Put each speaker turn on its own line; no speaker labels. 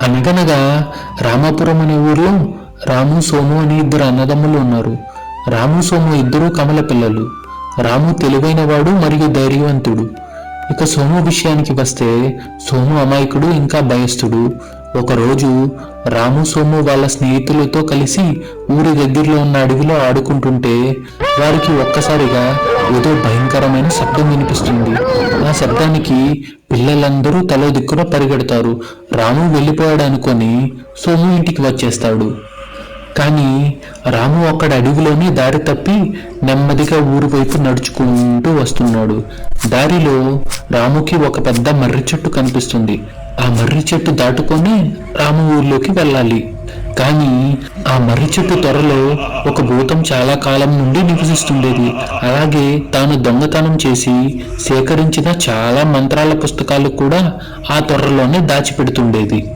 అనగనగా రామాపురం అనే ఊర్లో రాము సోము అని ఇద్దరు అన్నదమ్ములు ఉన్నారు. రాము సోము ఇద్దరూ కమల పిల్లలు. రాము తెలివైనవాడు మరియు ధైర్యవంతుడు. ఇక సోము విషయానికి వస్తే సోము అమాయకుడు ఇంకా భయస్థుడు. ఒకరోజు రాము సోము వాళ్ళ స్నేహితులతో కలిసి ఊరి దగ్గరలో ఉన్న అడవిలో ఆడుకుంటుంటే వారికి ఒక్కసారిగా ఏదో భయంకరమైన శబ్దం వినిపిస్తుంది. ఆ శబ్దానికి పిల్లలందరూ తలో దిక్కున పరిగెడతారు. రాము వెళ్ళిపోయాడు అనుకొని సోము ఇంటికి వచ్చేస్తాడు. కానీ రాము అక్కడ అడవిలోనే దారి తప్పి నెమ్మదిగా ఊరు వైపు నడుచుకుంటూ వస్తున్నాడు. దారిలో రాముకి ఒక పెద్ద మర్రి చెట్టు కనిపిస్తుంది. ఆ మర్రి చెట్టు దాటుకొని రాము ఊర్లోకి వెళ్ళాలి. కానీ ఆ మర్రి చెట్టు త్వరలో ఒక భూతం చాలా కాలం నుండి నివసిస్తుండేది. అలాగే తాను దొంగతనం చేసి సేకరించిన చాలా మంత్రాల పుస్తకాలు కూడా ఆ త్వరలోనే దాచిపెడుతుండేది.